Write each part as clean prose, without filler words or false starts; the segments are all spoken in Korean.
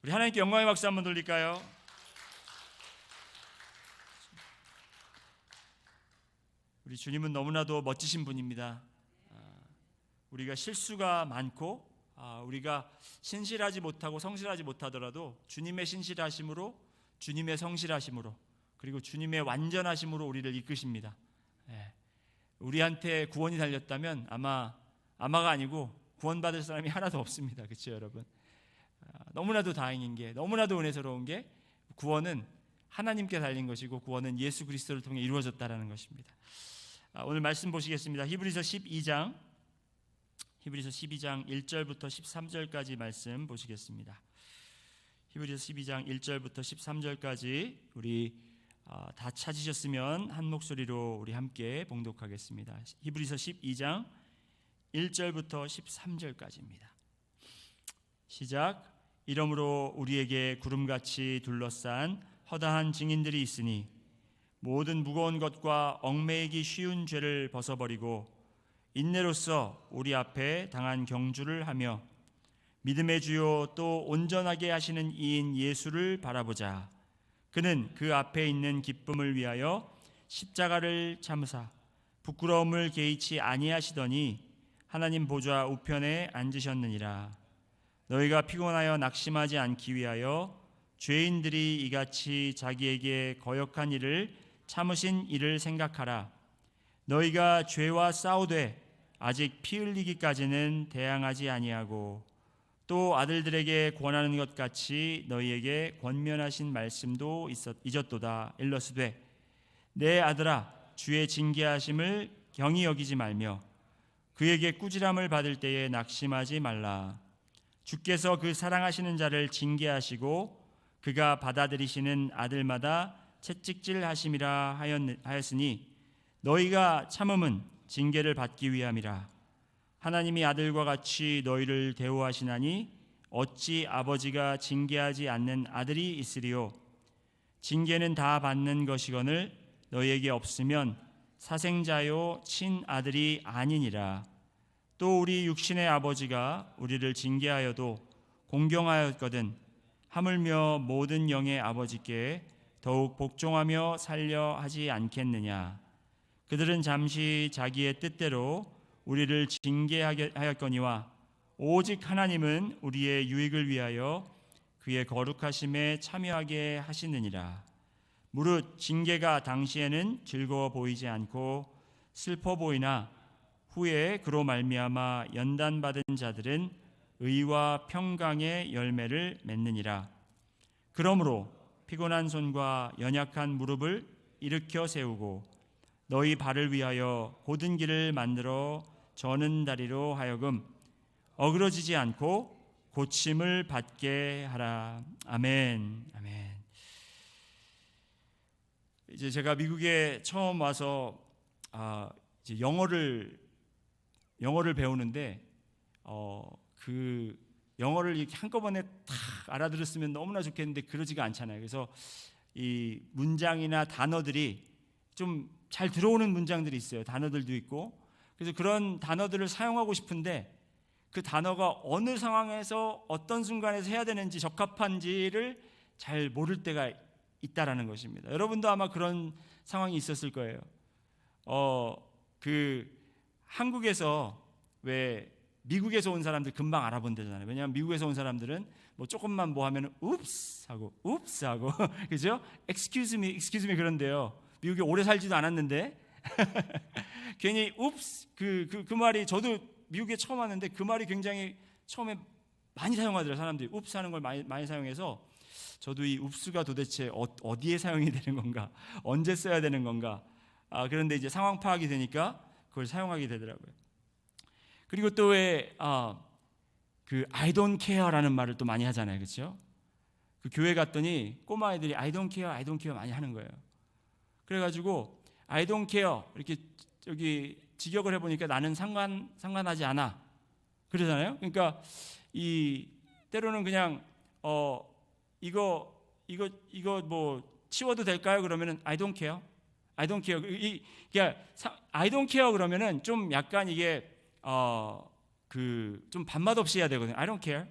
우리 하나님께 영광의 박수 한번 돌릴까요? 우리 주님은 너무나도 멋지신 분입니다. 우리가 실수가 많고 우리가 신실하지 못하고 성실하지 못하더라도 주님의 신실하심으로, 주님의 성실하심으로, 그리고 주님의 완전하심으로 우리를 이끄십니다. 우리한테 구원이 달렸다면 아마가 아니고 구원받을 사람이 하나도 없습니다. 그렇죠, 여러분? 너무나도 다행인 게, 너무나도 은혜스러운 게, 구원은 하나님께 달린 것이고 구원은 예수 그리스도를 통해 이루어졌다라는 것입니다. 오늘 말씀 보시겠습니다. 히브리서 12장 1절부터 13절까지 말씀 보시겠습니다. 히브리서 12장 1절부터 13절까지 우리 다 찾으셨으면 한 목소리로 우리 함께 봉독하겠습니다. 히브리서 12장 1절부터 13절까지입니다. 시작. 이러므로 우리에게 구름같이 둘러싼 허다한 증인들이 있으니 모든 무거운 것과 얽매이기 쉬운 죄를 벗어버리고 인내로써 우리 앞에 당한 경주를 하며 믿음의 주요 또 온전하게 하시는 이인 예수를 바라보자. 그는 그 앞에 있는 기쁨을 위하여 십자가를 참으사 부끄러움을 개의치 아니하시더니 하나님 보좌 우편에 앉으셨느니라. 너희가 피곤하여 낙심하지 않기 위하여 죄인들이 이같이 자기에게 거역한 일을 참으신 이를 생각하라. 너희가 죄와 싸우되 아직 피 흘리기까지는 대항하지 아니하고 또 아들들에게 권하는 것 같이 너희에게 권면하신 말씀도 잊었도다. 일러스되 내 아들아 주의 징계하심을 경히 여기지 말며 그에게 꾸지람을 받을 때에 낙심하지 말라. 주께서 그 사랑하시는 자를 징계하시고 그가 받아들이시는 아들마다 채찍질 하심이라 하였으니 너희가 참음은 징계를 받기 위함이라. 하나님이 아들과 같이 너희를 대우하시나니 어찌 아버지가 징계하지 않는 아들이 있으리요. 징계는 다 받는 것이거늘 너희에게 없으면 사생자요 친아들이 아니니라. 또 우리 육신의 아버지가 우리를 징계하여도 공경하였거든 하물며 모든 영의 아버지께 더욱 복종하며 살려 하지 않겠느냐. 그들은 잠시 자기의 뜻대로 우리를 징계하였거니와 오직 하나님은 우리의 유익을 위하여 그의 거룩하심에 참여하게 하시느니라. 무릇 징계가 당시에는 즐거워 보이지 않고 슬퍼 보이나 후에 그로 말미암아 연단받은 자들은 의와 평강의 열매를 맺느니라. 그러므로 피곤한 손과 연약한 무릎을 일으켜 세우고 너희 발을 위하여 곧은 길을 만들어 저는 다리로 하여금 어그러지지 않고 고침을 받게 하라. 아멘. 아멘. 이제 제가 미국에 처음 와서 이제 영어를 배우는데 그 영어를 이렇게 한꺼번에 다 알아들었으면 너무나 좋겠는데 그러지가 않잖아요. 그래서 이 문장이나 단어들이 좀 잘 들어오는 문장들이 있어요. 단어들도 있고. 그래서 그런 단어들을 사용하고 싶은데 그 단어가 어느 상황에서 어떤 순간에서 해야 되는지 적합한지를 잘 모를 때가 있다라는 것입니다. 여러분도 아마 그런 상황이 있었을 거예요. 한국에서 왜 미국에서 온 사람들 금방 알아본다잖아요. 왜냐하면 미국에서 온 사람들은 뭐 조금만 뭐 하면은 읍스 하고 그죠? excuse me 그런데요. 미국에 오래 살지도 않았는데 괜히 읍스 그 말이, 저도 미국에 처음 왔는데 그 말이 굉장히 처음에 많이 사용하더라고요. 사람들이 읍스 하는 걸 많이 사용해서 저도 이 읍스가 도대체 어디에 사용이 되는 건가, 언제 써야 되는 건가. 그런데 이제 상황 파악이 되니까 그걸 사용하게 되더라고요. 그리고 또 왜 I don't care라는 말을 또 많이 하잖아요, 그렇죠? 그 교회 갔더니 꼬마 아이들이 I don't care 많이 하는 거예요. 그래가지고 I don't care 이렇게 저기 직역을 해보니까 나는 상관하지 않아 그러잖아요. 그러니까 이 때로는 그냥 이거 뭐 치워도 될까요? 그러면은 I don't care. 그러니까 I don't care 그러면은 좀 약간 이게 좀 밥맛 없이 해야 되거든요. I don't care.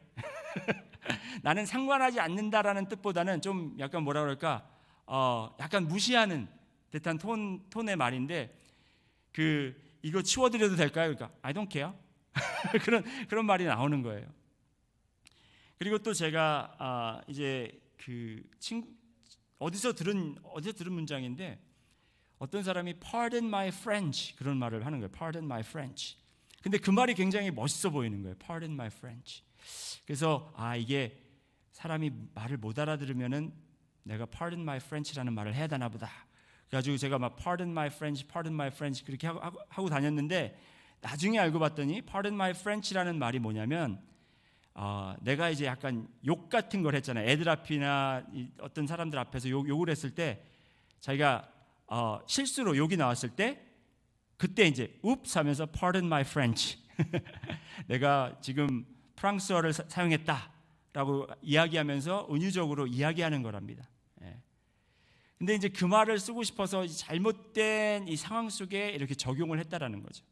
나는 상관하지 않는다라는 뜻보다는 좀 약간 뭐라 그럴까, 약간 무시하는 듯한 톤의 말인데, 이거 치워드려도 될까요? 그러니까 I don't care. 그런 말이 나오는 거예요. 그리고 또 제가 이제 어디서 들은 문장인데, 어떤 사람이 Pardon my French 그런 말을 하는 거예요. Pardon my French. 근데 그 말이 굉장히 멋있어 보이는 거예요. Pardon my French. 그래서 이게 사람이 말을 못 알아들으면은 내가 Pardon my French라는 말을 해야 되나 보다. 그래가지고 제가 막 Pardon my French, Pardon my French 그렇게 하고 다녔는데, 나중에 알고 봤더니 Pardon my French라는 말이 뭐냐면, 내가 이제 약간 욕 같은 걸 했잖아요. 애들 앞이나 어떤 사람들 앞에서 욕을 했을 때, 자기가 실수로 욕이 나왔을 때, 그때 이제 oops 하면서 Pardon my French. 내가 지금 프랑스어를 사용했다라고 이야기하면서 은유적으로 이야기하는 거랍니다. 근데 이제 그 말을 쓰고 싶어서 잘못된 이 상황 속에 이렇게 적용을 했다라는 거죠.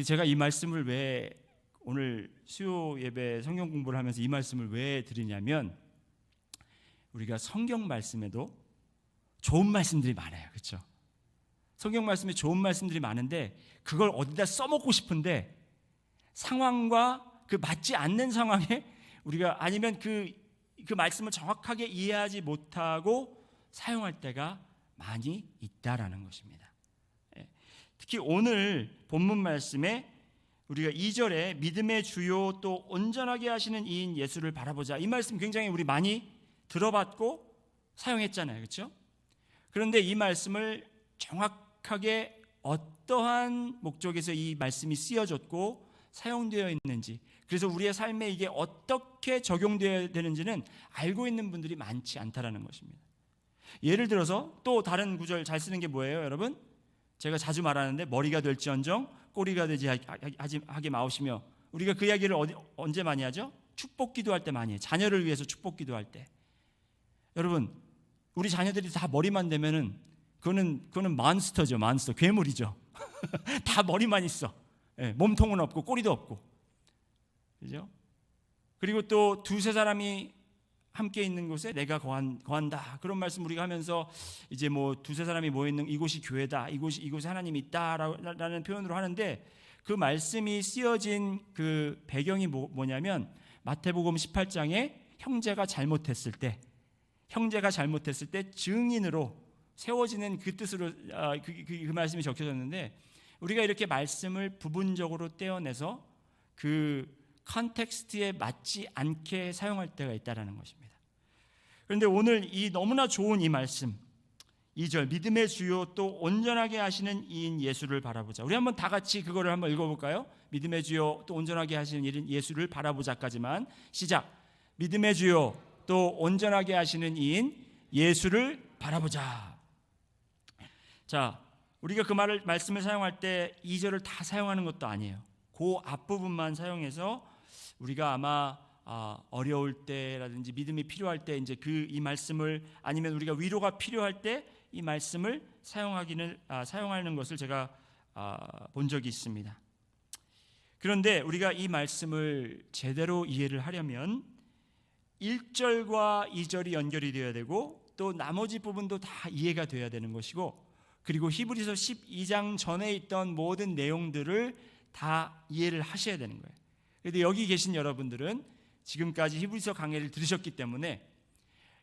제가 이 말씀을 왜 오늘 수요 예배 성경 공부를 하면서 이 말씀을 왜 드리냐면, 우리가 성경 말씀에도 좋은 말씀들이 많아요. 그렇죠? 성경 말씀에 좋은 말씀들이 많은데 그걸 어디다 써먹고 싶은데, 상황과 그 맞지 않는 상황에 우리가 아니면 그 말씀을 정확하게 이해하지 못하고 사용할 때가 많이 있다라는 것입니다. 특히 오늘 본문 말씀에 우리가 2절에 믿음의 주요 또 온전하게 하시는 이인 예수를 바라보자, 이 말씀 굉장히 우리 많이 들어봤고 사용했잖아요. 그렇죠? 그런데 이 말씀을 정확하게 어떠한 목적에서 이 말씀이 쓰여졌고 사용되어 있는지, 그래서 우리의 삶에 이게 어떻게 적용되어야 되는지는 알고 있는 분들이 많지 않다라는 것입니다. 예를 들어서 또 다른 구절 잘 쓰는 게 뭐예요, 여러분? 제가 자주 말하는데, 머리가 될지언정 꼬리가 되지 하게 마옵시며, 우리가 그 이야기를 언제 많이 하죠? 축복 기도할 때 많이 해요. 자녀를 위해서 축복 기도할 때. 여러분, 우리 자녀들이 다 머리만 되면은 그거는 몬스터죠. 몬스터, 괴물이죠. 다 머리만 있어. 몸통은 없고 꼬리도 없고. 그죠? 그리고 또 두세 사람이 함께 있는 곳에 내가 거한다. 그런 말씀 우리가 하면서 이제 뭐 두세 사람이 모여 있는 이곳이 교회다. 이곳에 하나님이 있다라는 표현으로 하는데, 그 말씀이 쓰여진 그 배경이 뭐냐면, 마태복음 18장에 형제가 잘못했을 때 증인으로 세워지는 그 뜻으로 그 말씀이 적혀졌는데, 우리가 이렇게 말씀을 부분적으로 떼어내서 그 컨텍스트에 맞지 않게 사용할 때가 있다는 것입니다. 그런데 오늘 이 너무나 좋은 이 말씀 2절, 믿음의 주요 또 온전하게 하시는 이인 예수를 바라보자. 우리 한번 다 같이 그거를 한번 읽어볼까요? 믿음의 주요 또 온전하게 하시는 이인 예수를 바라보자까지만. 시작. 믿음의 주요 또 온전하게 하시는 이인 예수를 바라보자. 자, 우리가 그 말씀을 사용할 때 2절을 다 사용하는 것도 아니에요. 그 앞부분만 사용해서 우리가 아마 어려울 때라든지 믿음이 필요할 때 이제 이 말씀을, 아니면 우리가 위로가 필요할 때 이 말씀을 사용하는 것을 제가 본 적이 있습니다. 그런데 우리가 이 말씀을 제대로 이해를 하려면 1절과 2절이 연결이 되어야 되고, 또 나머지 부분도 다 이해가 되어야 되는 것이고, 그리고 히브리서 12장 전에 있던 모든 내용들을 다 이해를 하셔야 되는 거예요. 그런데 여기 계신 여러분들은 지금까지 히브리서 강해를 들으셨기 때문에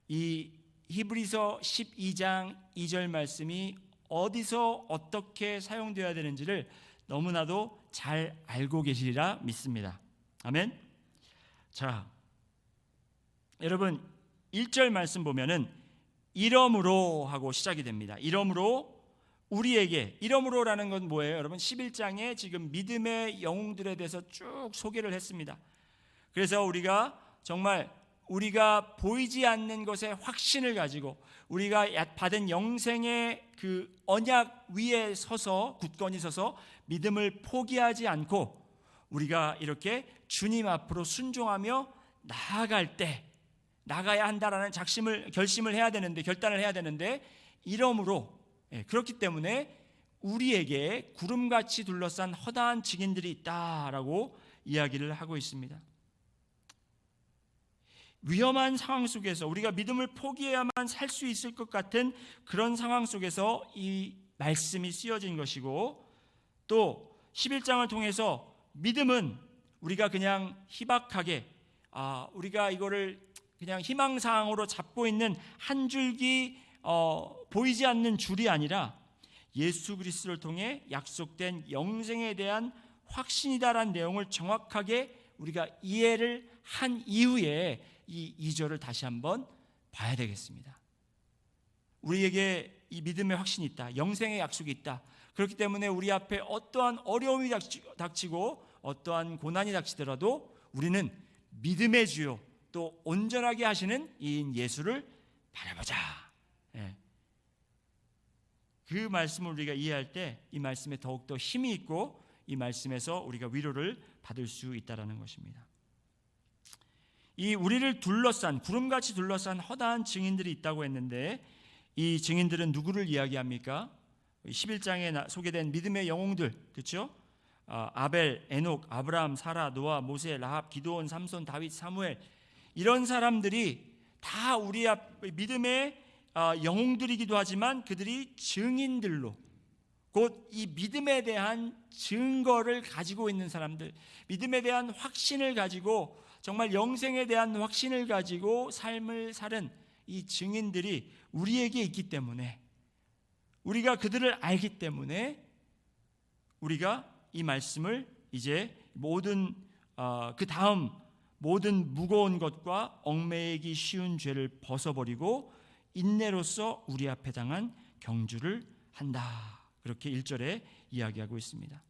이 히브리서 12장 2절 말씀이 어디서 어떻게 사용되어야 되는지를 너무나도 잘 알고 계시리라 믿습니다. 아멘. 자, 여러분 1절 말씀 보면은 이러므로 하고 시작이 됩니다. 이러므로 우리에게, 이러므로라는 건 뭐예요? 여러분 11장에 지금 믿음의 영웅들에 대해서 쭉 소개를 했습니다. 그래서 우리가 정말 우리가 보이지 않는 것에 확신을 가지고 우리가 받은 영생의 그 언약 위에 서서 굳건히 서서 믿음을 포기하지 않고 우리가 이렇게 주님 앞으로 순종하며 나가야 한다라는 결심을 해야 되는데, 결단을 해야 되는데, 이러므로, 그렇기 때문에 우리에게 구름같이 둘러싼 허다한 증인들이 있다라고 이야기를 하고 있습니다. 위험한 상황 속에서 우리가 믿음을 포기해야만 살 수 있을 것 같은 그런 상황 속에서 이 말씀이 쓰여진 것이고, 또 11장을 통해서 믿음은 우리가 그냥 희박하게 우리가 이거를 그냥 희망사항으로 잡고 있는 한 줄기 보이지 않는 줄이 아니라 예수 그리스도를 통해 약속된 영생에 대한 확신이다라는 내용을 정확하게 우리가 이해를 한 이후에 이 2절을 다시 한번 봐야 되겠습니다. 우리에게 이 믿음의 확신이 있다, 영생의 약속이 있다. 그렇기 때문에 우리 앞에 어떠한 어려움이 닥치고 어떠한 고난이 닥치더라도 우리는 믿음의 주요 또 온전하게 하시는 이인 예수를 바라보자. 그 말씀을 우리가 이해할 때 이 말씀에 더욱더 힘이 있고 이 말씀에서 우리가 위로를 받을 수 있다는 것입니다. 이 우리를 둘러싼, 구름같이 둘러싼 허다한 증인들이 있다고 했는데, 이 증인들은 누구를 이야기합니까? 11장에 소개된 믿음의 영웅들, 그렇죠? 아벨, 에녹, 아브라함, 사라, 노아, 모세, 라합, 기드온, 삼손, 다윗, 사무엘, 이런 사람들이 다 우리 앞 믿음의 영웅들이기도 하지만 그들이 증인들로, 곧 이 믿음에 대한 증거를 가지고 있는 사람들, 믿음에 대한 확신을 가지고, 정말 영생에 대한 확신을 가지고 삶을 사는 이 증인들이 우리에게 있기 때문에, 우리가 그들을 알기 때문에 우리가 이 말씀을 이제 모든 그 다음 모든 무거운 것과 얽매이기 쉬운 죄를 벗어버리고 인내로서 우리 앞에 당한 경주를 한다. 그렇게 1절에 이야기하고 있습니다.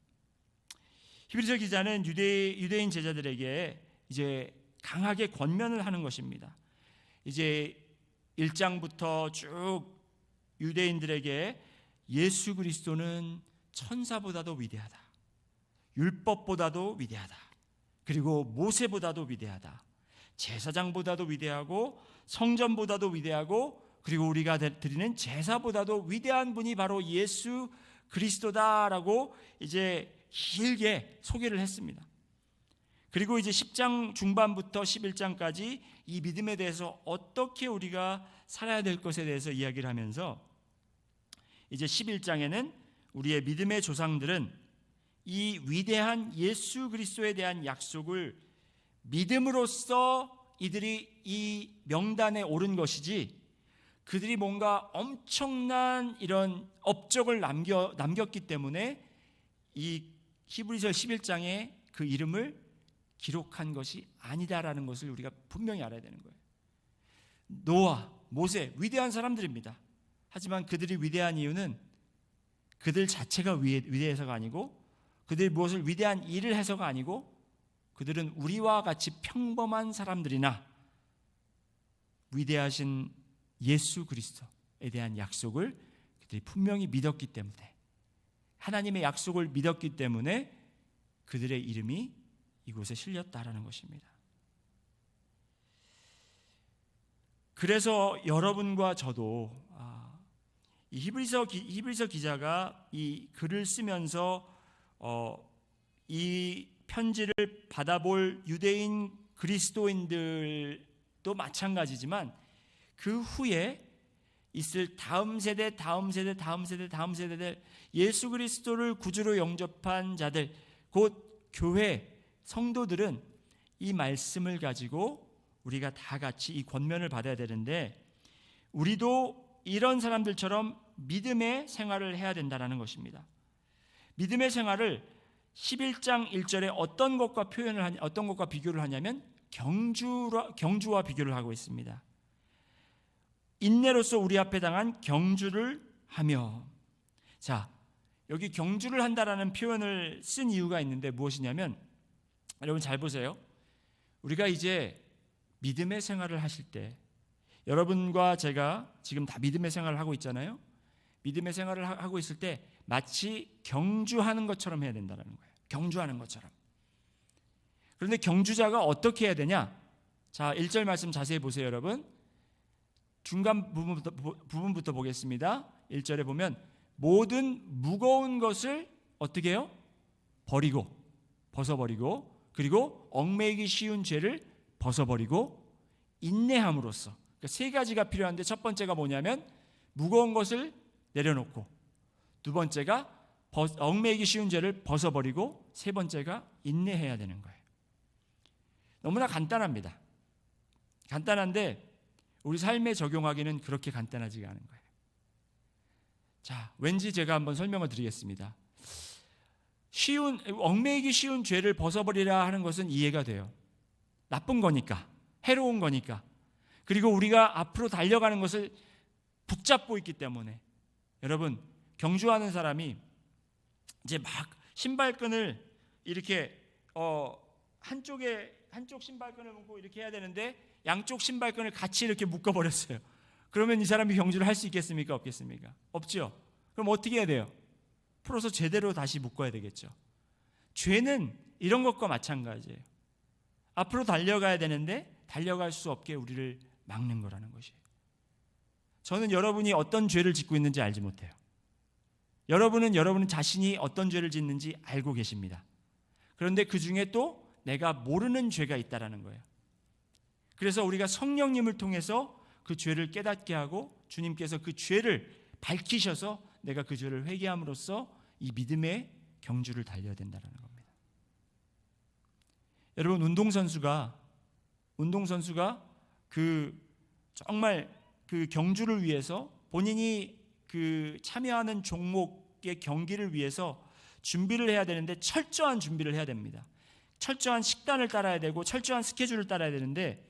히브리서 기자는 유대인 제자들에게 이제 강하게 권면을 하는 것입니다. 이제 1장부터 쭉 유대인들에게 예수 그리스도는 천사보다도 위대하다, 율법보다도 위대하다, 그리고 모세보다도 위대하다, 제사장보다도 위대하고 성전보다도 위대하고, 그리고 우리가 드리는 제사보다도 위대한 분이 바로 예수 그리스도다라고 이제 길게 소개를 했습니다. 그리고 이제 10장 중반부터 11장까지 이 믿음에 대해서 어떻게 우리가 살아야 될 것에 대해서 이야기를 하면서, 이제 11장에는 우리의 믿음의 조상들은 이 위대한 예수 그리스도에 대한 약속을 믿음으로써 이들이 이 명단에 오른 것이지, 그들이 뭔가 엄청난 이런 업적을 남겼기 때문에 이 히브리서 11장에 그 이름을 기록한 것이 아니다라는 것을 우리가 분명히 알아야 되는 거예요. 노아, 모세, 위대한 사람들입니다. 하지만 그들이 위대한 이유는 그들 자체가 위대해서가 아니고, 그들이 무엇을 위대한 일을 해서가 아니고, 그들은 우리와 같이 평범한 사람들이나 위대하신 예수 그리스도에 대한 약속을 그들이 분명히 믿었기 때문에, 하나님의 약속을 믿었기 때문에 그들의 이름이 이곳에 실렸다라는 것입니다. 그래서 여러분과 저도 이 히브리서 기자가 이 글을 쓰면서 이 편지를 받아볼 유대인 그리스도인들도 마찬가지지만 그 후에 있을 다음 세대 예수 그리스도를 구주로 영접한 자들, 곧 교회 성도들은 이 말씀을 가지고 우리가 다 같이 이 권면을 받아야 되는데, 우리도 이런 사람들처럼 믿음의 생활을 해야 된다는 것입니다. 믿음의 생활을 11장 1절에 어떤 것과 비교를 하냐면 경주와 비교를 하고 있습니다. 인내로서 우리 앞에 당한 경주를 하며, 자, 여기 경주를 한다라는 표현을 쓴 이유가 있는데 무엇이냐면, 여러분 잘 보세요. 우리가 이제 믿음의 생활을 하실 때, 여러분과 제가 지금 다 믿음의 생활을 하고 있잖아요. 믿음의 생활을 하고 있을 때 마치 경주하는 것처럼 해야 된다는 거예요. 경주하는 것처럼. 그런데 경주자가 어떻게 해야 되냐? 자, 1절 말씀 자세히 보세요, 여러분. 중간 부분부터 보겠습니다. 1절에 보면 모든 무거운 것을 어떻게 해요? 벗어버리고, 그리고 얽매이기 쉬운 죄를 벗어버리고 인내함으로써. 그러니까 세 가지가 필요한데 첫 번째가 뭐냐면 무거운 것을 내려놓고, 두 번째가 얽매이기 쉬운 죄를 벗어버리고, 세 번째가 인내해야 되는 거예요. 너무나 간단합니다. 간단한데 우리 삶에 적용하기는 그렇게 간단하지가 않은 거예요. 자, 왠지 제가 한번 설명을 드리겠습니다. 얽매이기 쉬운 죄를 벗어버리라 하는 것은 이해가 돼요. 나쁜 거니까, 해로운 거니까. 그리고 우리가 앞으로 달려가는 것을 붙잡고 있기 때문에. 여러분, 경주하는 사람이 이제 막 신발끈을 이렇게 한쪽 신발끈을 묶고 이렇게 해야 되는데 양쪽 신발끈을 같이 이렇게 묶어버렸어요. 그러면 이 사람이 경주를 할 수 있겠습니까? 없겠습니까? 없죠. 그럼 어떻게 해야 돼요? 풀어서 제대로 다시 묶어야 되겠죠. 죄는 이런 것과 마찬가지예요. 앞으로 달려가야 되는데 달려갈 수 없게 우리를 막는 거라는 것이에요. 저는 여러분이 어떤 죄를 짓고 있는지 알지 못해요. 여러분 자신이 어떤 죄를 짓는지 알고 계십니다. 그런데 그 중에 또 내가 모르는 죄가 있다라는 거예요. 그래서 우리가 성령님을 통해서 그 죄를 깨닫게 하고 주님께서 그 죄를 밝히셔서 내가 그 죄를 회개함으로써 이 믿음의 경주를 달려야 된다는 겁니다. 여러분, 운동선수가 정말 그 경주를 위해서 본인이 그 참여하는 종목의 경기를 위해서 준비를 해야 되는데 철저한 준비를 해야 됩니다. 철저한 식단을 따라야 되고 철저한 스케줄을 따라야 되는데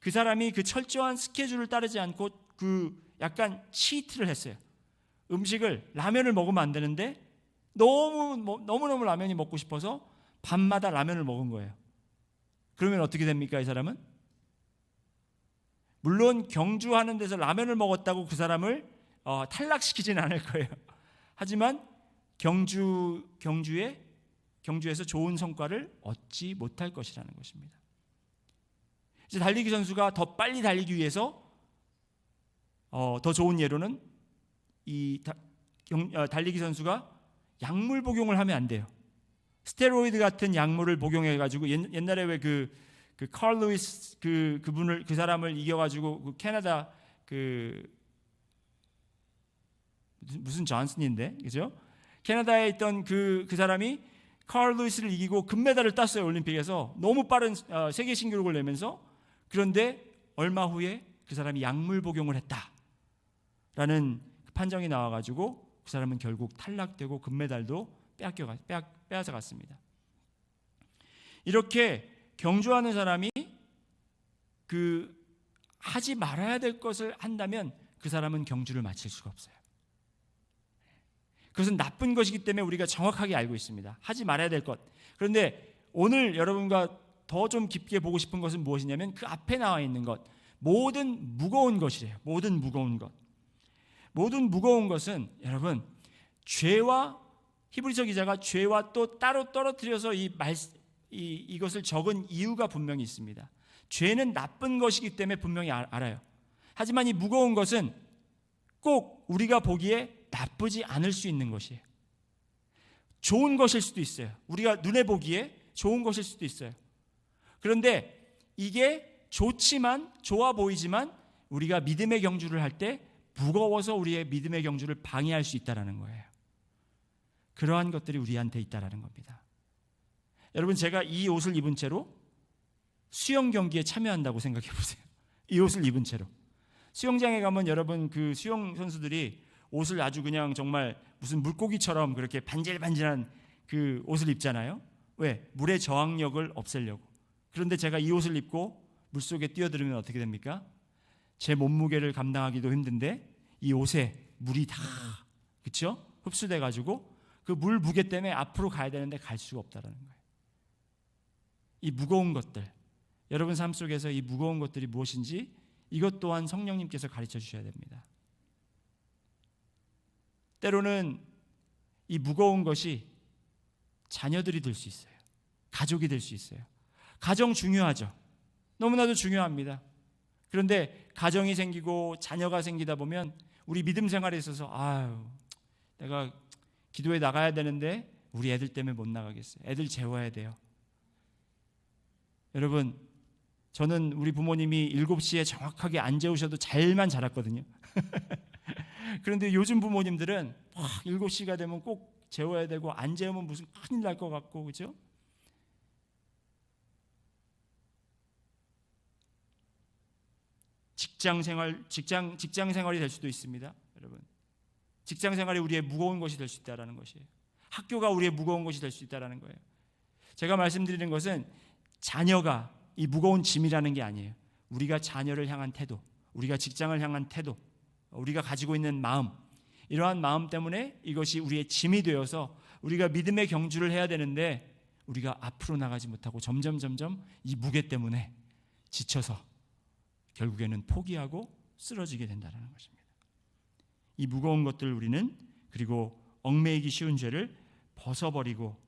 그 사람이 그 철저한 스케줄을 따르지 않고 그 약간 치트를 했어요. 라면을 먹으면 안 되는데 너무너무 라면이 먹고 싶어서 밤마다 라면을 먹은 거예요. 그러면 어떻게 됩니까, 이 사람은? 물론 경주하는 데서 라면을 먹었다고 그 사람을 탈락시키지는 않을 거예요. 하지만 경주에서 좋은 성과를 얻지 못할 것이라는 것입니다. 이제 달리기 선수가 더 빨리 달리기 위해서 더 좋은 예로는 달리기 선수가 약물 복용을 하면 안 돼요. 스테로이드 같은 약물을 복용해가지고 옛날에 왜 그 칼 루이스 그 사람을 이겨가지고 그 캐나다 무슨 존슨인데, 그죠? 캐나다에 있던 그 사람이 칼 루이스를 이기고 금메달을 땄어요, 올림픽에서. 너무 빠른 세계 신기록을 내면서. 그런데 얼마 후에 그 사람이 약물 복용을 했다라는 판정이 나와가지고 그 사람은 결국 탈락되고 금메달도 빼앗아 갔습니다. 이렇게 경주하는 사람이 하지 말아야 될 것을 한다면 그 사람은 경주를 마칠 수가 없어요. 그것은 나쁜 것이기 때문에 우리가 정확하게 알고 있습니다. 하지 말아야 될 것. 그런데 오늘 여러분과 더 좀 깊게 보고 싶은 것은 무엇이냐면 그 앞에 나와 있는 것. 모든 무거운 것이래요. 모든 무거운 것. 모든 무거운 것은 여러분, 히브리서 기자가 죄와 또 따로 떨어뜨려서 이것을 적은 이유가 분명히 있습니다. 죄는 나쁜 것이기 때문에 분명히 알아요. 하지만 이 무거운 것은 꼭 우리가 보기에 나쁘지 않을 수 있는 것이에요. 좋은 것일 수도 있어요. 우리가 눈에 보기에 좋은 것일 수도 있어요. 그런데 이게 좋아 보이지만 우리가 믿음의 경주를 할 때 무거워서 우리의 믿음의 경주를 방해할 수 있다는 거예요. 그러한 것들이 우리한테 있다는 겁니다. 여러분, 제가 이 옷을 입은 채로 수영 경기에 참여한다고 생각해 보세요. 이 옷을 입은 채로. 수영장에 가면 여러분 그 수영 선수들이 옷을 아주 그냥 정말 무슨 물고기처럼 그렇게 반질반질한 그 옷을 입잖아요. 왜? 물의 저항력을 없애려고. 그런데 제가 이 옷을 입고 물속에 뛰어들으면 어떻게 됩니까? 제 몸무게를 감당하기도 힘든데 이 옷에 물이 다, 그렇죠? 흡수돼 가지고 그 물 무게 때문에 앞으로 가야 되는데 갈 수가 없다는 거예요. 이 무거운 것들, 여러분 삶 속에서 이 무거운 것들이 무엇인지 이것 또한 성령님께서 가르쳐 주셔야 됩니다. 때로는 이 무거운 것이 자녀들이 될 수 있어요. 가족이 될 수 있어요. 가정 중요하죠. 너무나도 중요합니다. 그런데 가정이 생기고 자녀가 생기다 보면 우리 믿음 생활에 있어서 내가 기도에 나가야 되는데 우리 애들 때문에 못 나가겠어요. 애들 재워야 돼요. 여러분, 저는 우리 부모님이 7시에 정확하게 안 재우셔도 잘만 자랐거든요. 그런데 요즘 부모님들은 7시가 되면 꼭 재워야 되고 안 재우면 무슨 큰일 날 것 같고, 그죠? 직장 생활이 될 수도 있습니다, 여러분. 직장 생활이 우리의 무거운 것이 될 수 있다라는 것이에요. 학교가 우리의 무거운 것이 될 수 있다라는 거예요. 제가 말씀드리는 것은 자녀가 이 무거운 짐이라는 게 아니에요. 우리가 자녀를 향한 태도, 우리가 직장을 향한 태도, 우리가 가지고 있는 마음, 이러한 마음 때문에 이것이 우리의 짐이 되어서 우리가 믿음의 경주를 해야 되는데 우리가 앞으로 나가지 못하고 점점 이 무게 때문에 지쳐서 결국에는 포기하고 쓰러지게 된다는 것입니다. 이 무거운 것들 우리는, 그리고 얽매이기 쉬운 죄를 벗어버리고,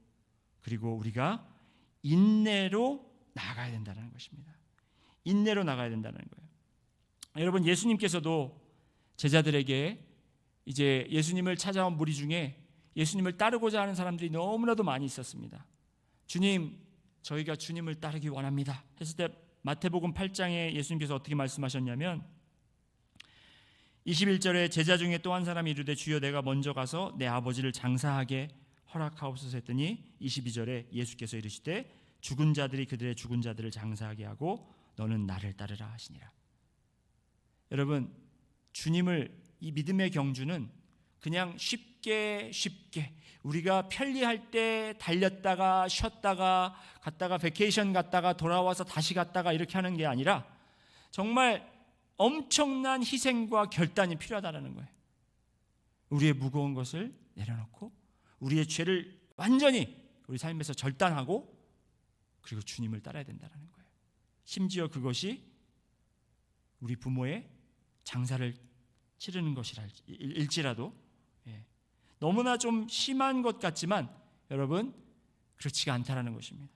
그리고 우리가 인내로 나가야 된다는 것입니다. 인내로 나가야 된다는 거예요. 여러분, 예수님께서도 제자들에게 이제 예수님을 찾아온 무리 중에 예수님을 따르고자 하는 사람들이 너무나도 많이 있었습니다. 주님, 저희가 주님을 따르기 원합니다 했을 때 마태복음 8장에 예수님께서 어떻게 말씀하셨냐면 21절에 제자 중에 또 한 사람이 이르되 주여 내가 먼저 가서 내 아버지를 장사하게 허락하옵소서 했더니 22절에 예수께서 이르시되 죽은 자들이 그들의 죽은 자들을 장사하게 하고 너는 나를 따르라 하시니라. 여러분, 주님을, 이 믿음의 경주는 그냥 쉽게 우리가 편리할 때 달렸다가 쉬었다가 갔다가 베케이션 갔다가 돌아와서 다시 갔다가 이렇게 하는 게 아니라 정말 엄청난 희생과 결단이 필요하다는 거예요. 우리의 무거운 것을 내려놓고 우리의 죄를 완전히 우리 삶에서 절단하고 그리고 주님을 따라야 된다는 거예요. 심지어 그것이 우리 부모의 장사를 치르는 것일지라도 너무나 좀 심한 것 같지만 여러분, 그렇지가 않다라는 것입니다.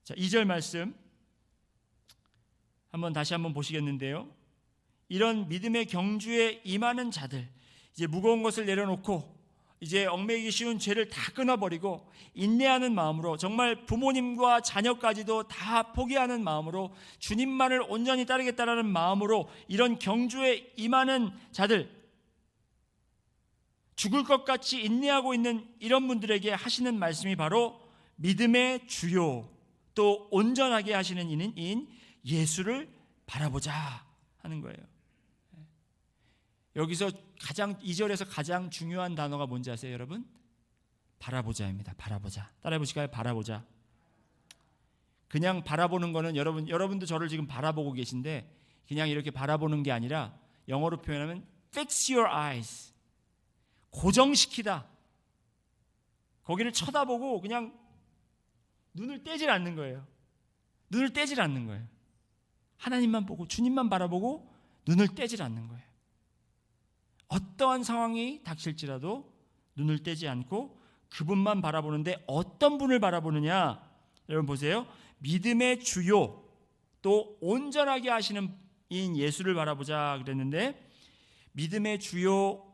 자, 2절 말씀 다시 한번 보시겠는데요. 이런 믿음의 경주에 임하는 자들, 이제 무거운 것을 내려놓고 이제 얽매이기 쉬운 죄를 다 끊어버리고 인내하는 마음으로, 정말 부모님과 자녀까지도 다 포기하는 마음으로 주님만을 온전히 따르겠다라는 마음으로 이런 경주에 임하는 자들, 죽을 것 같이 인내하고 있는 이런 분들에게 하시는 말씀이 바로 믿음의 주요 또 온전하게 하시는 이인 예수를 바라보자 하는 거예요. 여기서 2절에서 가장 중요한 단어가 뭔지 아세요, 여러분? 바라보자입니다. 바라보자. 따라해 보실까요? 바라보자. 그냥 바라보는 거는 여러분도 저를 지금 바라보고 계신데 그냥 이렇게 바라보는 게 아니라 영어로 표현하면 fix your eyes. 고정시키다. 거기를 쳐다보고 그냥 눈을 떼질 않는 거예요. 눈을 떼질 않는 거예요. 하나님만 보고 주님만 바라보고 눈을 떼질 않는 거예요. 어떠한 상황이 닥칠지라도 눈을 떼지 않고 그분만 바라보는데 어떤 분을 바라보느냐? 여러분 보세요. 믿음의 주요 또 온전하게 하시는 인 예수를 바라보자 그랬는데, 믿음의 주요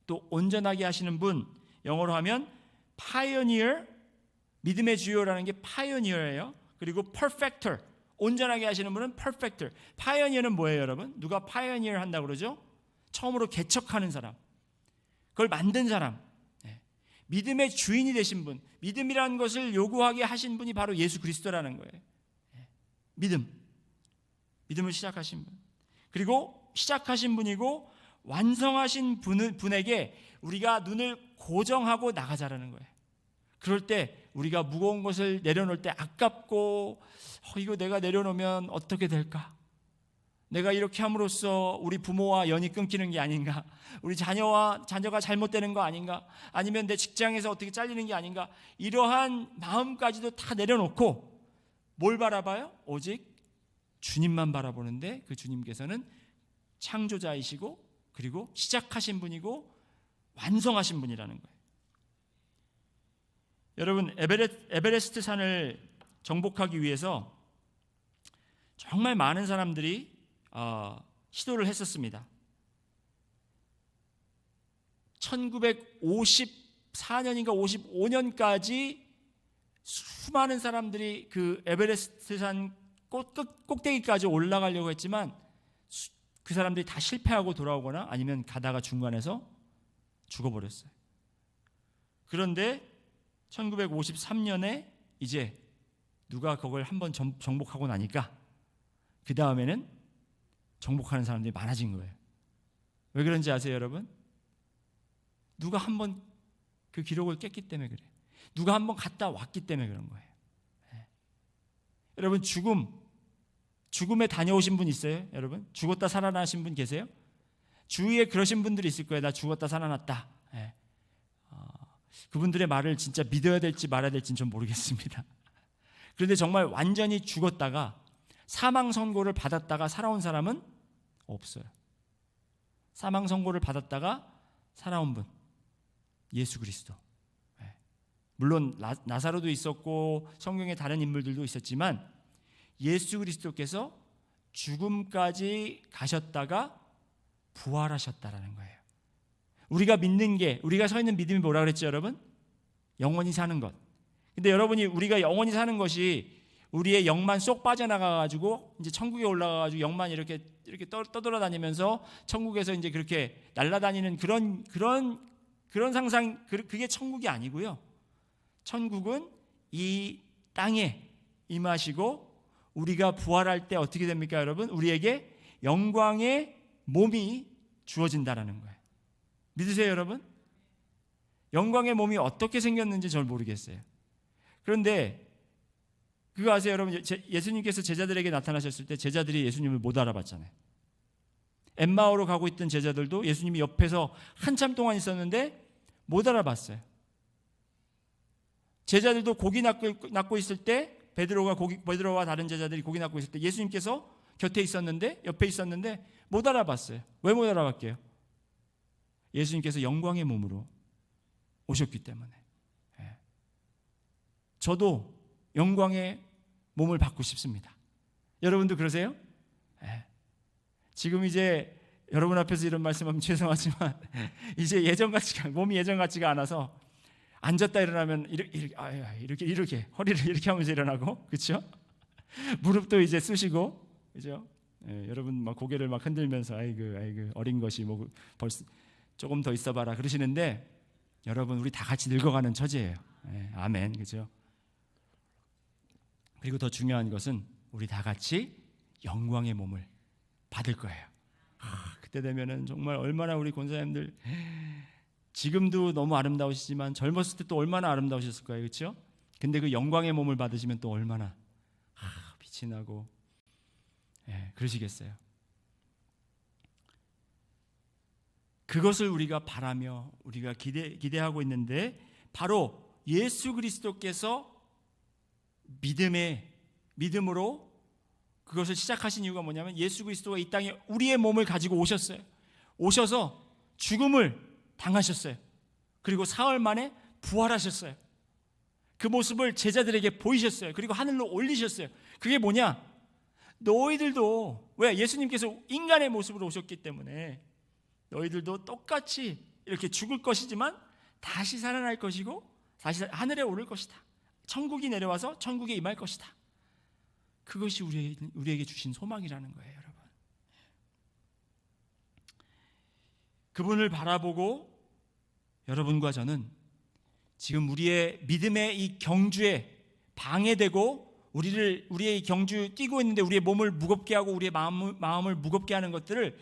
또 온전하게 하시는 분, 영어로 하면 pioneer, 믿음의 주요라는 게 pioneer예요. 그리고 perfecter, 온전하게 하시는 분은 perfecter. pioneer는 뭐예요, 여러분? 누가 pioneer 한다고 그러죠? 처음으로 개척하는 사람, 그걸 만든 사람. 믿음의 주인이 되신 분, 믿음이라는 것을 요구하게 하신 분이 바로 예수 그리스도라는 거예요. 믿음을 시작하신 분, 그리고 시작하신 분이고 완성하신 분에게 우리가 눈을 고정하고 나가자라는 거예요. 그럴 때 우리가 무거운 것을 내려놓을 때 아깝고 이거 내가 내려놓으면 어떻게 될까? 내가 이렇게 함으로써 우리 부모와 연이 끊기는 게 아닌가? 우리 자녀가 잘못되는 거 아닌가? 아니면 내 직장에서 어떻게 잘리는 게 아닌가? 이러한 마음까지도 다 내려놓고 뭘 바라봐요? 오직 주님만 바라보는데 그 주님께서는 창조자이시고 그리고 시작하신 분이고 완성하신 분이라는 거예요. 여러분, 에베레스트 산을 정복하기 위해서 정말 많은 사람들이 시도를 했었습니다. 1954년인가 55년까지 수많은 사람들이 그 에베레스트 산 꼭대기까지 올라가려고 했지만 그 사람들이 다 실패하고 돌아오거나 아니면 가다가 중간에서 죽어버렸어요. 그런데 1953년에 이제 누가 그걸 한번 정복하고 나니까 그 다음에는 정복하는 사람들이 많아진 거예요. 왜 그런지 아세요, 여러분? 누가 한번 그 기록을 깼기 때문에 그래요. 누가 한번 갔다 왔기 때문에 그런 거예요. 여러분, 죽음에 다녀오신 분 있어요? 여러분, 죽었다 살아나신 분 계세요? 주위에 그러신 분들이 있을 거예요. 나 죽었다 살아났다. 그분들의 말을 진짜 믿어야 될지 말아야 될지는 좀 모르겠습니다. 그런데 정말 완전히 죽었다가 사망 선고를 받았다가 살아온 사람은 없어요. 사망 선고를 받았다가 살아온 분, 예수 그리스도. 물론 나사로도 있었고 성경에 다른 인물들도 있었지만 예수 그리스도께서 죽음까지 가셨다가 부활하셨다라는 거예요. 우리가 믿는 게, 우리가 서 있는 믿음이 뭐라 그랬죠, 여러분? 영원히 사는 것. 근데 여러분이 우리가 영원히 사는 것이 우리의 영만 쏙 빠져나가가지고 이제 천국에 올라가가지고 영만 이렇게 떠돌아다니면서 천국에서 이제 그렇게 날아다니는 그런 상상, 그게 천국이 아니고요. 천국은 이 땅에 임하시고 우리가 부활할 때 어떻게 됩니까, 여러분? 우리에게 영광의 몸이 주어진다라는 거예요. 믿으세요, 여러분? 영광의 몸이 어떻게 생겼는지 잘 모르겠어요. 그런데 그거 아세요, 여러분? 예수님께서 제자들에게 나타나셨을 때 제자들이 예수님을 못 알아봤잖아요. 엠마오로 가고 있던 제자들도 예수님이 옆에서 한참 동안 있었는데 못 알아봤어요. 제자들도 고기 낚고 있을 때 베드로와 다른 제자들이 고기 낚고 있을 때 예수님께서 곁에 있었는데, 옆에 있었는데 못 알아봤어요. 왜 못 알아봤게요? 예수님께서 영광의 몸으로 오셨기 때문에. 저도 영광의 몸을 받고 싶습니다. 여러분도 그러세요? 지금 이제 여러분 앞에서 이런 말씀하면 죄송하지만 이제 몸이 예전 같지가 않아서 앉았다 일어나면 이렇게 허리를 이렇게 하면서 일어나고, 그렇죠? 무릎도 이제 쑤시고, 그렇죠? 여러분 막 고개를 막 흔들면서 아이고 어린 것이 뭐 벌써 조금 더 있어봐라 그러시는데, 여러분 우리 다 같이 늙어가는 처지예요. 아멘, 그렇죠? 그리고 더 중요한 것은 우리 다 같이 영광의 몸을 받을 거예요. 그때 되면은 정말 얼마나 우리 권사님들 지금도 너무 아름다우시지만 젊었을 때 또 얼마나 아름다우셨을 거예요, 그렇죠? 근데 그 영광의 몸을 받으시면 또 얼마나 빛이 나고 그러시겠어요. 그것을 우리가 바라며 우리가 기대하고 있는데, 바로 예수 그리스도께서 믿음으로 그것을 시작하신 이유가 뭐냐면, 예수 그리스도가 이 땅에 우리의 몸을 가지고 오셨어요. 오셔서 죽음을 당하셨어요. 그리고 사흘 만에 부활하셨어요. 그 모습을 제자들에게 보이셨어요. 그리고 하늘로 올리셨어요. 그게 뭐냐? 너희들도, 왜? 예수님께서 인간의 모습으로 오셨기 때문에 너희들도 똑같이 이렇게 죽을 것이지만 다시 살아날 것이고 다시 하늘에 오를 것이다. 천국이 내려와서 천국에 임할 것이다. 그것이 우리에게 주신 소망이라는 거예요, 여러분. 그분을 바라보고 여러분과 저는 지금 우리의 믿음의 이 경주에 방해되고 우리의 이 경주 뛰고 있는데 우리의 몸을 무겁게 하고 우리의 마음을 무겁게 하는 것들을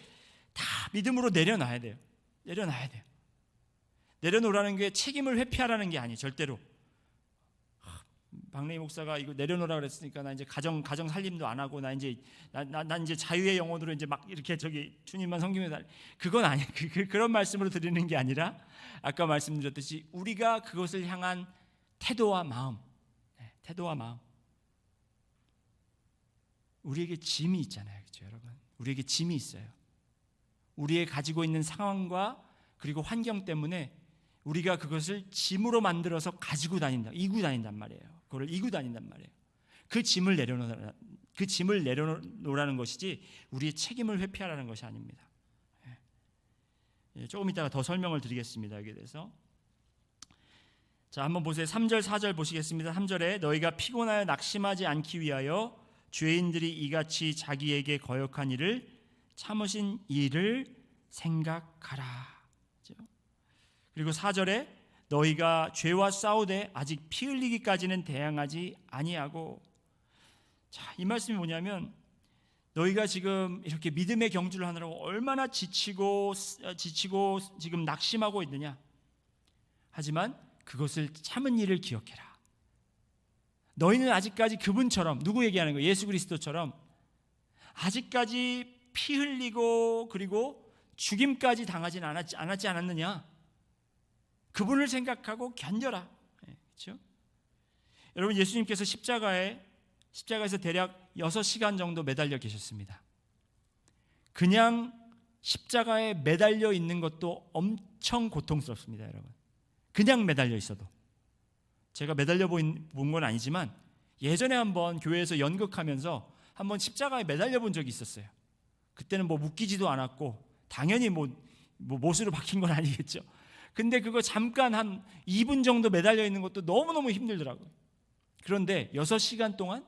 다 믿음으로 내려놔야 돼요. 내려놓으라는 게 책임을 회피하라는 게 아니에요, 절대로. 박래희 목사가 이거 내려놓으라 그랬으니까 나 이제 가정 살림도 안 하고 나 이제 자유의 영혼으로 이제 막 이렇게 주님만 섬기면서, 그건 아니에요. 그런 말씀으로 드리는 게 아니라 아까 말씀드렸듯이 우리가 그것을 향한 태도와 마음. 우리에게 짐이 있잖아요, 그렇죠, 여러분? 우리에게 짐이 있어요. 우리의 가지고 있는 상황과 그리고 환경 때문에 우리가 그것을 짐으로 만들어서 이고 다닌단 말이에요. 그걸 이고 다닌단 말이에요. 그 짐을 내려놓으라는 것이지 우리의 책임을 회피하라는 것이 아닙니다. 조금 이따가 더 설명을 드리겠습니다, 여기에 대해서. 자, 한번 보세요. 3절 4절 보시겠습니다. 3절에 너희가 피곤하여 낙심하지 않기 위하여 죄인들이 이같이 자기에게 거역한 일을 참으신 일을 생각하라. 그리고 4절에 너희가 죄와 싸우되 아직 피 흘리기까지는 대항하지 아니하고. 자, 이 말씀이 뭐냐면 너희가 지금 이렇게 믿음의 경주를 하느라고 얼마나 지치고 지금 낙심하고 있느냐. 하지만 그것을 참은 일을 기억해라. 너희는 아직까지 그분처럼, 누구 얘기하는 거예요? 예수 그리스도처럼 아직까지 피 흘리고 그리고 죽임까지 당하진 않았지 않았느냐. 그분을 생각하고 견뎌라. 그렇죠? 여러분, 예수님께서 십자가에서 대략 6시간 정도 매달려 계셨습니다. 그냥 십자가에 매달려 있는 것도 엄청 고통스럽습니다, 여러분. 그냥 매달려 있어도. 제가 매달려 본 건 아니지만 예전에 한번 교회에서 연극하면서 한번 십자가에 매달려 본 적이 있었어요. 그때는 뭐 묶이지도 않았고 당연히 뭐 못으로 박힌 건 아니겠죠. 근데 그거 잠깐 한 2분 정도 매달려 있는 것도 너무너무 힘들더라고요. 그런데 6시간 동안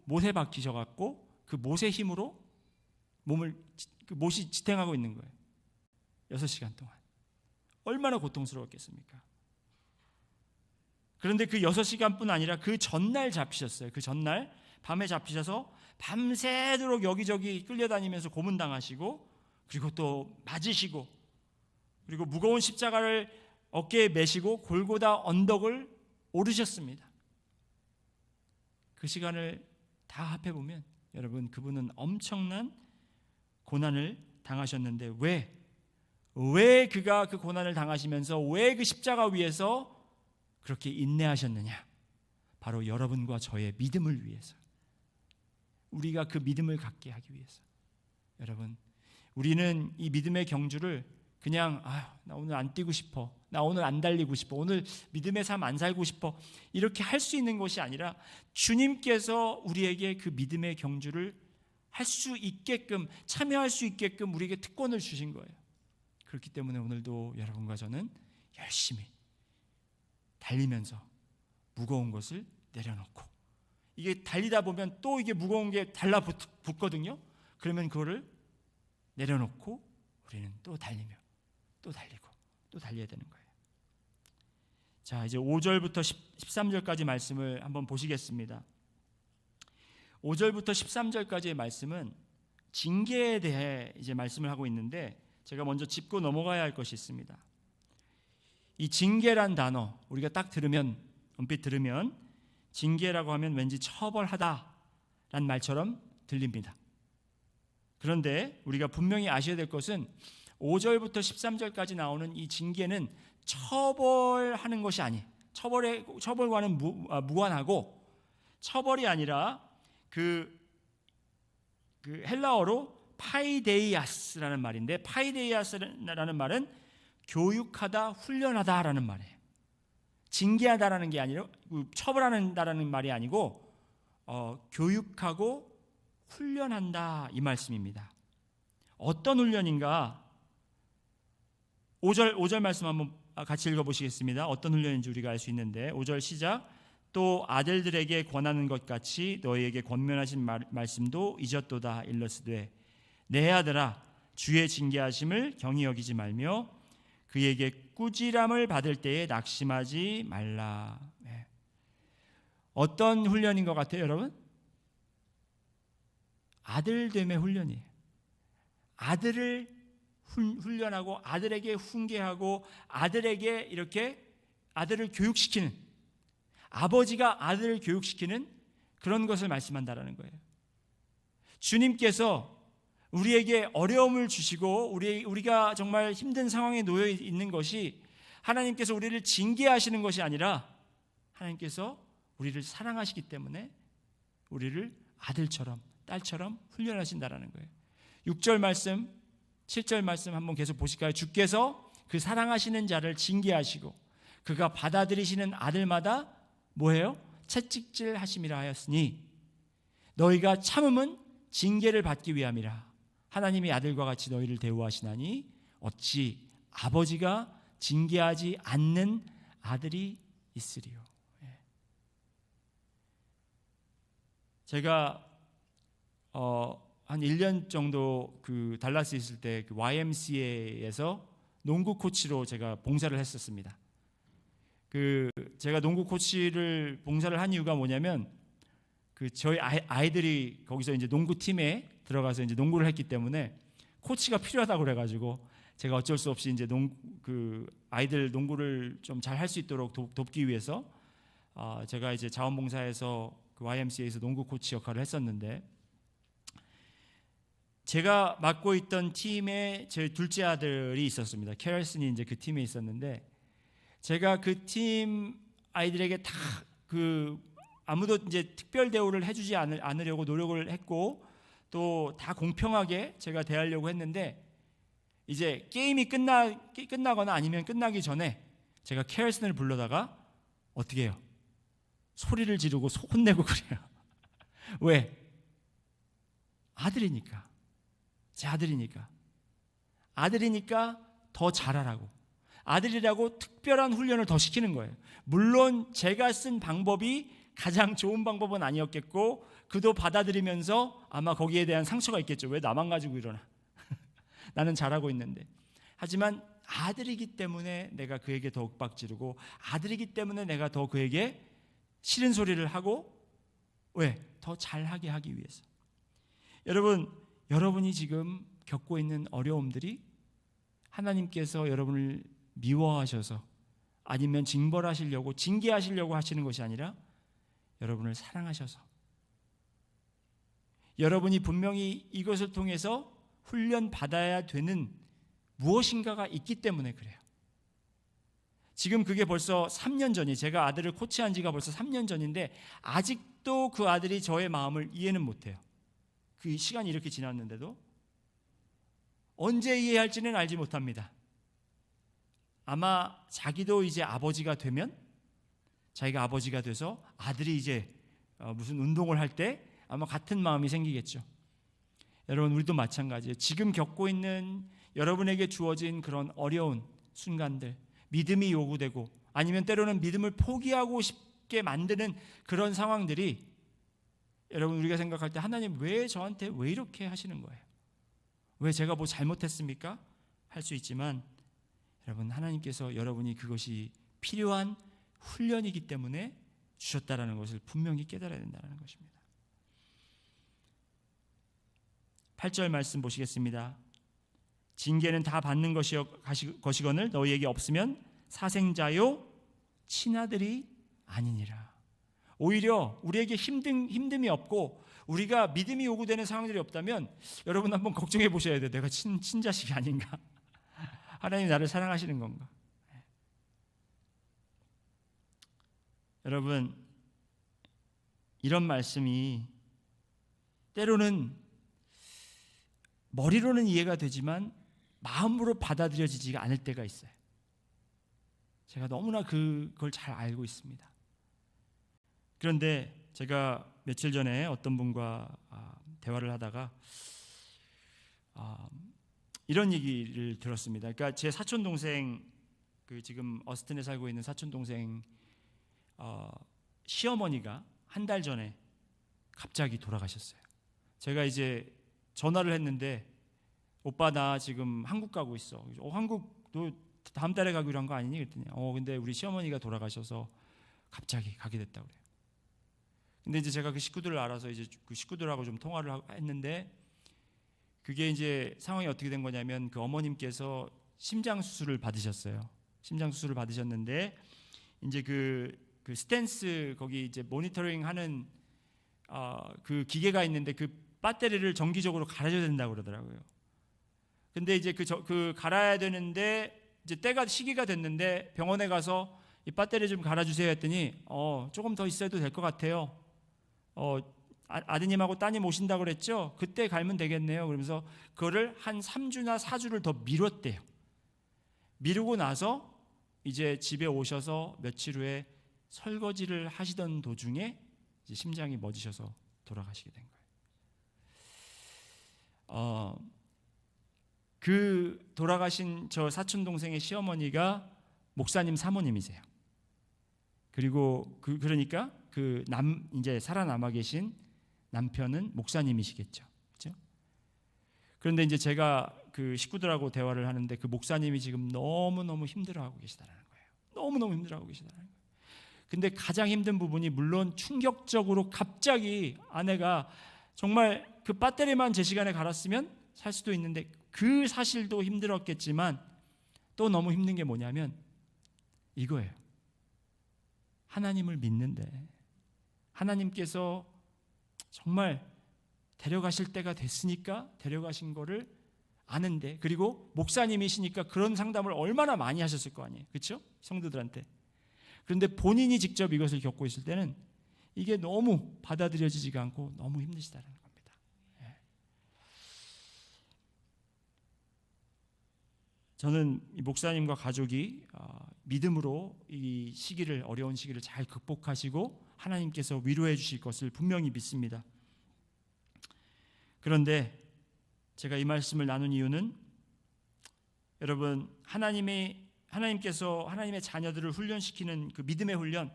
못에 박히셔갖고 그 못의 힘으로 그 못이 지탱하고 있는 거예요. 6시간 동안. 얼마나 고통스러웠겠습니까? 그런데 그 6시간뿐 아니라 그 전날 잡히셨어요. 그 전날 밤에 잡히셔서 밤새도록 여기저기 끌려다니면서 고문당하시고, 그리고 또 맞으시고, 그리고 무거운 십자가를 어깨에 메시고 골고다 언덕을 오르셨습니다. 그 시간을 다 합해보면 여러분, 그분은 엄청난 고난을 당하셨는데 왜 그가 그 고난을 당하시면서 왜 그 십자가 위에서 그렇게 인내하셨느냐? 바로 여러분과 저의 믿음을 위해서, 우리가 그 믿음을 갖게 하기 위해서. 여러분, 우리는 이 믿음의 경주를 그냥 나 오늘 안 뛰고 싶어, 나 오늘 안 달리고 싶어, 오늘 믿음의 삶 안 살고 싶어, 이렇게 할 수 있는 것이 아니라 주님께서 우리에게 그 믿음의 경주를 할 수 있게끔, 참여할 수 있게끔 우리에게 특권을 주신 거예요. 그렇기 때문에 오늘도 여러분과 저는 열심히 달리면서 무거운 것을 내려놓고, 이게 달리다 보면 또 이게 무거운 게 달라붙거든요. 그러면 그거를 내려놓고 우리는 또 달리며 또 달리고 또 달려야 되는 거예요. 자, 이제 5절부터 13절까지 말씀을 한번 보시겠습니다. 5절부터 13절까지의 말씀은 징계에 대해 이제 말씀을 하고 있는데, 제가 먼저 짚고 넘어가야 할 것이 있습니다. 이 징계란 단어, 우리가 딱 들으면, 언뜻 들으면 징계라고 하면 왠지 처벌하다란 말처럼 들립니다. 그런데 우리가 분명히 아셔야 될 것은 5절부터 13절까지 나오는 이 징계는 처벌하는 것이 아니에요. 처벌과는 무관하고, 처벌이 아니라 그 헬라어로 파이데이아스라는 말인데, 파이데이아스라는 말은 교육하다, 훈련하다라는 말이에요. 징계하다라는 게 아니라, 처벌한다라는 말이 아니고 교육하고 훈련한다, 이 말씀입니다. 어떤 훈련인가? 5절 말씀 한번 같이 읽어보시겠습니다. 어떤 훈련인지 우리가 알 수 있는데, 5절 시작. 또 아들들에게 권하는 것 같이 너희에게 권면하신 말씀도 잊었도다. 일러스되 내 아들아, 주의 징계하심을 경히 여기지 말며 그에게 꾸지람을 받을 때에 낙심하지 말라. 네. 어떤 훈련인 것 같아요, 여러분? 아들됨의 훈련이에요. 아들을 훈련하고 아들에게 훈계하고 아들에게 이렇게 아들을 교육시키는, 아버지가 아들을 교육시키는 그런 것을 말씀한다라는 거예요. 주님께서 우리에게 어려움을 주시고 우리가 정말 힘든 상황에 놓여 있는 것이 하나님께서 우리를 징계하시는 것이 아니라 하나님께서 우리를 사랑하시기 때문에 우리를 아들처럼 딸처럼 훈련하신다라는 거예요. 6절 말씀, 7절 말씀 한번 계속 보실까요? 주께서 그 사랑하시는 자를 징계하시고 그가 받아들이시는 아들마다 뭐예요? 채찍질 하심이라 하였으니 너희가 참음은 징계를 받기 위함이라. 하나님이 아들과 같이 너희를 대우하시나니 어찌 아버지가 징계하지 않는 아들이 있으리요. 제가 한 1년 정도 그 달라스에 있을 때 그 YMCA에서 농구 코치로 제가 봉사를 했었습니다. 그 제가 농구 코치를 봉사를 한 이유가 뭐냐면 그 저희 아이들이 거기서 이제 농구 팀에 들어가서 이제 농구를 했기 때문에 코치가 필요하다고 그래가지고 제가 어쩔 수 없이 이제 그 아이들 농구를 좀 잘 할 수 있도록 돕기 위해서 제가 이제 자원봉사에서 그 YMCA에서 농구 코치 역할을 했었는데, 제가 맡고 있던 팀에 제 둘째 아들이 있었습니다. 캐럴슨이 이제 그 팀에 있었는데, 제가 그 팀 아이들에게 다 아무도 이제 특별 대우를 해주지 않으려고 노력을 했고, 또 다 공평하게 제가 대하려고 했는데, 이제 게임이 끝나거나 아니면 끝나기 전에 제가 캐럴슨을 불러다가 어떻게 해요? 소리를 지르고 혼내고 그래요. 왜? 아들이니까. 제 아들이니까 더 잘하라고, 아들이라고 특별한 훈련을 더 시키는 거예요. 물론 제가 쓴 방법이 가장 좋은 방법은 아니었겠고, 그도 받아들이면서 아마 거기에 대한 상처가 있겠죠. 왜 나만 가지고 이러나. 나는 잘하고 있는데. 하지만 아들이기 때문에 내가 그에게 더 윽박지르고, 아들이기 때문에 내가 더 그에게 싫은 소리를 하고, 왜? 더 잘하게 하기 위해서. 여러분이 지금 겪고 있는 어려움들이 하나님께서 여러분을 미워하셔서 아니면 징벌하시려고, 징계하시려고 하시는 것이 아니라 여러분을 사랑하셔서, 여러분이 분명히 이것을 통해서 훈련 받아야 되는 무엇인가가 있기 때문에 그래요. 지금 그게 벌써 3년 전이, 제가 아들을 코치한 지가 벌써 3년 전인데 아직도 그 아들이 저의 마음을 이해는 못해요. 그 시간이 이렇게 지났는데도 언제 이해할지는 알지 못합니다. 아마 자기도 이제 아버지가 되면, 자기가 아버지가 돼서 아들이 이제 무슨 운동을 할 때 아마 같은 마음이 생기겠죠. 여러분, 우리도 마찬가지예요. 지금 겪고 있는 여러분에게 주어진 그런 어려운 순간들, 믿음이 요구되고 아니면 때로는 믿음을 포기하고 싶게 만드는 그런 상황들이, 여러분, 우리가 생각할 때 하나님 왜 저한테 왜 이렇게 하시는 거예요? 왜 제가 뭐 잘못했습니까? 할 수 있지만, 여러분, 하나님께서 여러분이 그것이 필요한 훈련이기 때문에 주셨다라는 것을 분명히 깨달아야 된다는 것입니다. 8절 말씀 보시겠습니다. 징계는 다 받는 것이거늘 너희에게 없으면 사생자요 친아들이 아니니라. 오히려 우리에게 힘듦이 없고 우리가 믿음이 요구되는 상황들이 없다면 여러분 한번 걱정해 보셔야 돼요. 내가 친자식이 아닌가? 하나님 나를 사랑하시는 건가? 여러분, 이런 말씀이 때로는 머리로는 이해가 되지만 마음으로 받아들여지지가 않을 때가 있어요. 제가 너무나 그걸 잘 알고 있습니다. 그런데 제가 며칠 전에 어떤 분과 대화를 하다가 이런 얘기를 들었습니다. 그러니까 제 사촌 동생, 그 지금 어스틴에 살고 있는 사촌 동생 시어머니가 한 달 전에 갑자기 돌아가셨어요. 제가 이제 전화를 했는데, 오빠 나 지금 한국 가고 있어. 한국 너 다음 달에 가기로 한 거 아니니? 그랬더니 근데 우리 시어머니가 돌아가셔서 갑자기 가게 됐다고 그래요. 근데 이제 제가 그 식구들을 알아서 이제 그 식구들하고 좀 통화를 했는데, 그게 이제 상황이 어떻게 된 거냐면, 그 어머님께서 심장 수술을 받으셨어요. 심장 수술을 받으셨는데 이제 그 스탠스, 거기 이제 모니터링 하는 그 기계가 있는데 그 배터리를 정기적으로 갈아줘야 된다고 그러더라고요. 근데 이제 그 갈아야 되는데 이제 시기가 됐는데 병원에 가서 이 배터리 좀 갈아주세요 했더니 조금 더 있어도 될 것 같아요. 아드님하고 따님 오신다고 그랬죠? 그때 갈면 되겠네요. 그러면서 그거를 한 3주나 4주를 더 미뤘대요. 미루고 나서 이제 집에 오셔서 며칠 후에 설거지를 하시던 도중에 이제 심장이 멎으셔서 돌아가시게 된 거예요. 그 돌아가신 저 사촌 동생의 시어머니가 목사님 사모님이세요. 그리고 그러니까 이제 살아남아 계신 남편은 목사님이시겠죠. 그렇죠? 그런데 이제 제가 그 식구들하고 대화를 하는데 그 목사님이 지금 너무너무 힘들어하고 계시다는 거예요. 너무너무 힘들어하고 계시다는 거예요. 근데 가장 힘든 부분이 물론 충격적으로 갑자기 아내가 정말 그 배터리만 제 시간에 갈았으면 살 수도 있는데 그 사실도 힘들었겠지만 또 너무 힘든 게 뭐냐면 이거예요. 하나님을 믿는데 하나님께서 정말 데려가실 때가 됐으니까 데려가신 거를 아는데, 그리고 목사님이시니까 그런 상담을 얼마나 많이 하셨을 거 아니에요. 그렇죠? 성도들한테. 그런데 본인이 직접 이것을 겪고 있을 때는 이게 너무 받아들여지지가 않고 너무 힘드시다는 겁니다. 예. 저는 이 목사님과 가족이 믿음으로 이 시기를, 어려운 시기를 잘 극복하시고 하나님께서 위로해 주실 것을 분명히 믿습니다. 그런데 제가 이 말씀을 나눈 이유는 여러분, 하나님께서 하나님의 자녀들을 훈련시키는 그 믿음의 훈련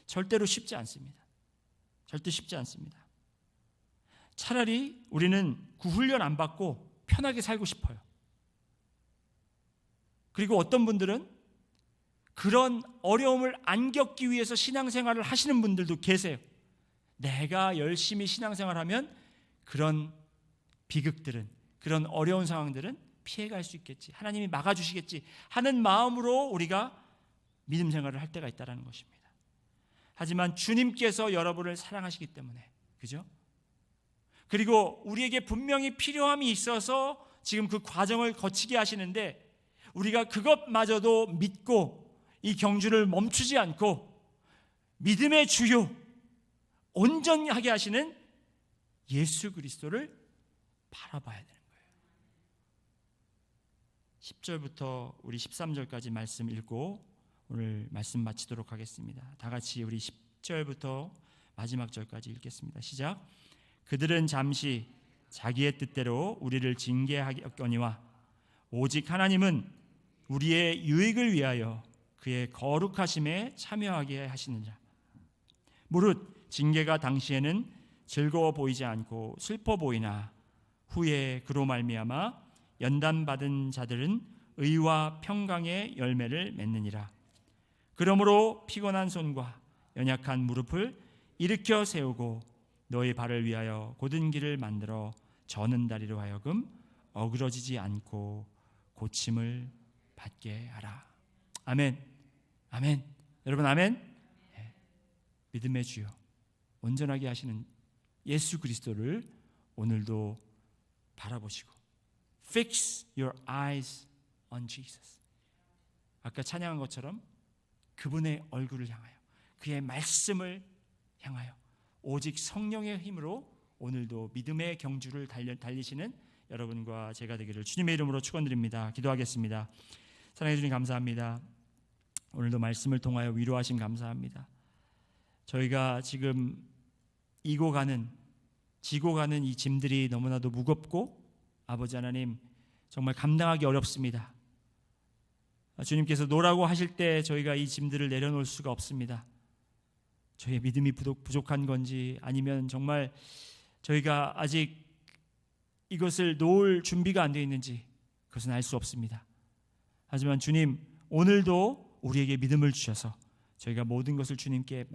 절대로 쉽지 않습니다. 절대 쉽지 않습니다. 차라리 우리는 그 훈련 안 받고 편하게 살고 싶어요. 그리고 어떤 분들은 그런 어려움을 안 겪기 위해서 신앙생활을 하시는 분들도 계세요. 내가 열심히 신앙생활하면 그런 비극들은, 그런 어려운 상황들은 피해갈 수 있겠지, 하나님이 막아주시겠지 하는 마음으로 우리가 믿음 생활을 할 때가 있다는 것입니다. 하지만 주님께서 여러분을 사랑하시기 때문에, 그죠? 그리고 우리에게 분명히 필요함이 있어서 지금 그 과정을 거치게 하시는데 우리가 그것마저도 믿고 이 경주를 멈추지 않고 믿음의 주요, 온전하게 하시는 예수 그리스도를 바라봐야 되는 거예요. 10절부터 우리 13절까지 말씀 읽고 오늘 말씀 마치도록 하겠습니다. 다 같이 우리 10절부터 마지막 절까지 읽겠습니다. 시작. 그들은 잠시 자기의 뜻대로 우리를 징계하겠거니와 오직 하나님은 우리의 유익을 위하여 그의 거룩하심에 참여하게 하시느니라. 무릇 징계가 당시에는 즐거워 보이지 않고 슬퍼 보이나 후에 그로 말미암아 연단받은 자들은 의와 평강의 열매를 맺느니라. 그러므로 피곤한 손과 연약한 무릎을 일으켜 세우고 너희 발을 위하여 곧은 길을 만들어 저는 다리로 하여금 어그러지지 않고 고침을 받게 하라. 아멘. 아멘. 여러분 아멘. 네. 믿음의 주요, 온전하게 하시는 예수 그리스도를 오늘도 바라보시고 Fix your eyes on Jesus. 아까 찬양한 것처럼 그분의 얼굴을 향하여, 그의 말씀을 향하여 오직 성령의 힘으로 오늘도 믿음의 경주를 달리시는 여러분과 제가 되기를 주님의 이름으로 축원드립니다. 기도하겠습니다. 사랑해 주님 감사합니다. 오늘도 말씀을 통하여 위로하심 감사합니다. 저희가 지금 지고 가는 이 짐들이 너무나도 무겁고 아버지 하나님 정말 감당하기 어렵습니다. 주님께서 노라고 하실 때 저희가 이 짐들을 내려놓을 수가 없습니다. 저희의 믿음이 부족한 건지 아니면 정말 저희가 아직 이것을 놓을 준비가 안 되어 있는지 그것은 알 수 없습니다. 하지만 주님, 오늘도 우리에게 믿음을 주셔서 저희가 모든 것을 주님께